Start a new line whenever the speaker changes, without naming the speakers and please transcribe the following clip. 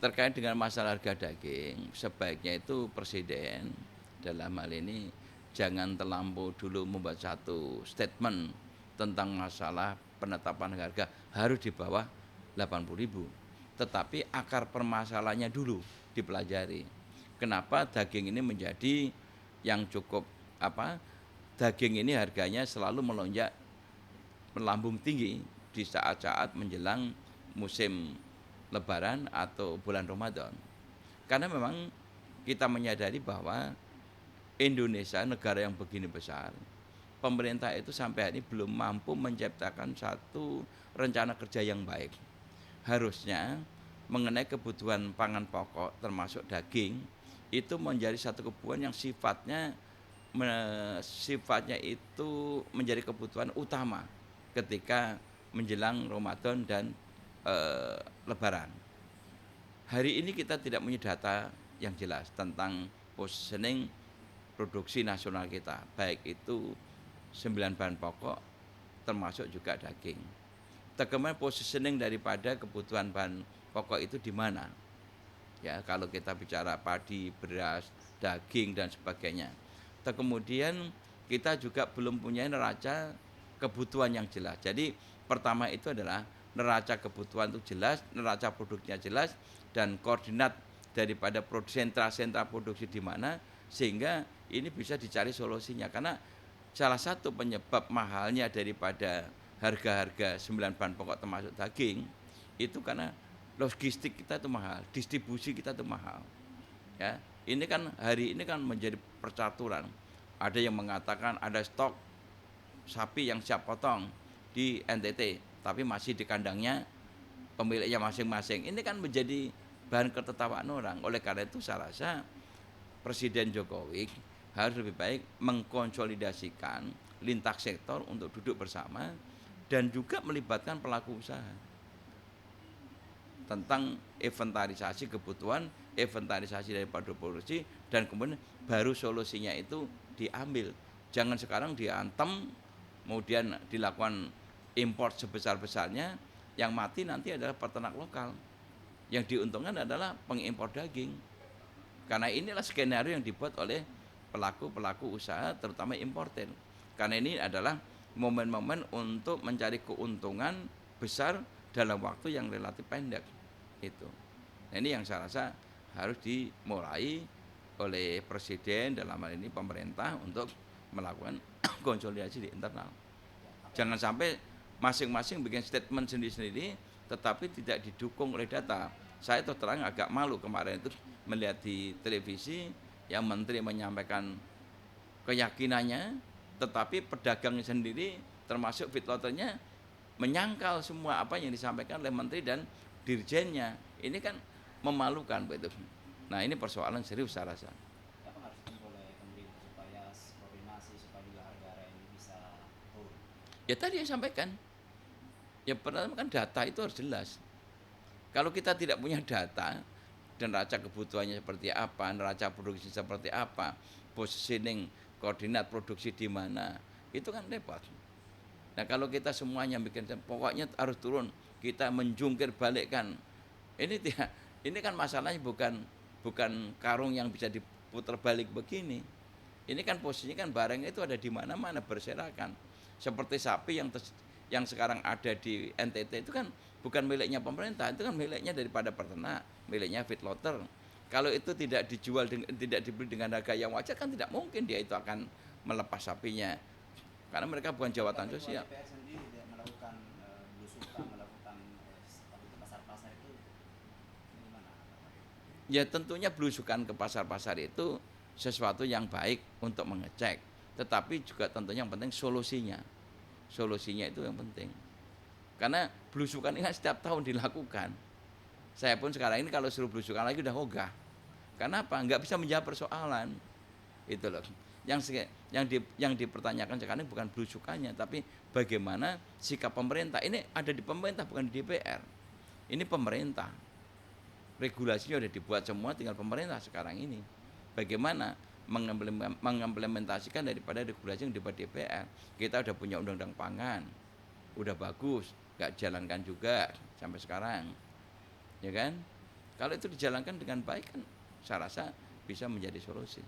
terkait dengan masalah harga daging, sebaiknya itu presiden dalam hal ini jangan terlampau dulu membuat satu statement tentang masalah penetapan harga harus di bawah 80.000. Tetapi akar permasalahannya dulu dipelajari. Kenapa daging ini menjadi yang cukup apa? Daging ini harganya selalu melonjak melambung tinggi di saat-saat menjelang musim Lebaran atau bulan Ramadan. Karena memang kita menyadari bahwa Indonesia negara yang begini besar, pemerintah itu sampai hari ini belum mampu menciptakan satu rencana kerja yang baik. Harusnya mengenai kebutuhan pangan pokok termasuk daging itu menjadi satu kebutuhan yang sifatnya itu menjadi kebutuhan utama ketika menjelang Ramadan dan Lebaran. Hari ini kita tidak punya data yang jelas tentang positioning produksi nasional kita, baik itu 9 bahan pokok termasuk juga daging. Bagaimana positioning daripada kebutuhan bahan pokok itu di mana? Ya, kalau kita bicara padi, beras, daging dan sebagainya. Kemudian kita juga belum punya neraca kebutuhan yang jelas. Jadi pertama itu adalah neraca kebutuhan itu jelas, neraca produknya jelas, dan koordinat daripada sentra-sentra produksi di mana, sehingga ini bisa dicari solusinya. Karena salah satu penyebab mahalnya daripada harga-harga 9 bahan pokok termasuk daging itu karena logistik kita itu mahal, distribusi kita itu mahal. Ya, ini kan hari ini kan menjadi percaturan. Ada yang mengatakan ada stok sapi yang siap potong di NTT, tapi masih di kandangnya pemiliknya masing-masing. Ini kan menjadi bahan ketertawaan orang. Oleh karena itu saya rasa Presiden Jokowi harus lebih baik mengkonsolidasikan lintas sektor untuk duduk bersama dan juga melibatkan pelaku usaha tentang inventarisasi kebutuhan, inventarisasi daripada produksi, dan kemudian baru solusinya itu diambil. Jangan sekarang diantem, kemudian dilakukan impor sebesar-besarnya, yang mati nanti adalah peternak lokal. Yang diuntungkan adalah pengimpor daging. Karena inilah skenario yang dibuat oleh pelaku-pelaku usaha, terutama importer. Karena ini adalah momen-momen untuk mencari keuntungan besar dalam waktu yang relatif pendek itu. Nah, ini yang saya rasa harus dimulai oleh presiden dalam hal ini pemerintah untuk melakukan konsolidasi di internal. Jangan sampai masing-masing bikin statement sendiri-sendiri tetapi tidak didukung oleh data. Saya terus terang agak malu kemarin itu melihat di televisi yang menteri menyampaikan keyakinannya, tetapi pedagangnya sendiri termasuk feedlotternya menyangkal semua apa yang disampaikan oleh menteri dan dirjennya. Ini kan memalukan begitu. Nah, ini persoalan serius saya rasa.
Apa harus ditempuh oleh pemerintah supaya koordinasi supaya juga harga-harga ini bisa turun?
Ya tadi yang sampaikan. Ya pertama kan data itu harus jelas. Kalau kita tidak punya data dan neraca kebutuhannya seperti apa, neraca produksi seperti apa, positioning koordinat produksi di mana, itu kan repot. Nah, kalau kita semuanya bikin pokoknya harus turun, kita menjungkir balikkan. Ini tidak, ini kan masalahnya bukan karung yang bisa diputar balik begini. Ini kan posisinya kan barang itu ada di mana-mana berserakan. Seperti sapi yang sekarang ada di NTT itu kan bukan miliknya pemerintah, itu kan miliknya daripada peternak, miliknya feedlotter. Kalau itu tidak dijual tidak dibeli dengan harga yang wajar kan tidak mungkin dia itu akan melepas sapinya. Karena mereka bukan
Apakah
jawatan
ketua
sosial.
DPR sendiri tidak melakukan belusukan, melakukan seperti ke pasar-pasar itu gimana?
Ya tentunya belusukan ke pasar-pasar itu sesuatu yang baik untuk mengecek, tetapi juga tentunya yang penting solusinya. Solusinya itu yang penting. Karena belusukan ini kan setiap tahun dilakukan. Saya pun sekarang ini kalau suruh belusukan lagi udah ogah. Karena apa? Nggak bisa menjawab persoalan. Itu loh. Yang dipertanyakan sekarang bukan belusukannya, tapi bagaimana sikap pemerintah. Ini ada di pemerintah bukan di DPR. Ini pemerintah. Regulasinya sudah dibuat semua, tinggal pemerintah sekarang ini. Bagaimana mengimplementasikan daripada regulasi yang dibuat DPR. Kita udah punya undang-undang pangan, udah bagus, nggak jalankan juga sampai sekarang, ya kan? Kalau itu dijalankan dengan baik kan saya rasa bisa menjadi solusi.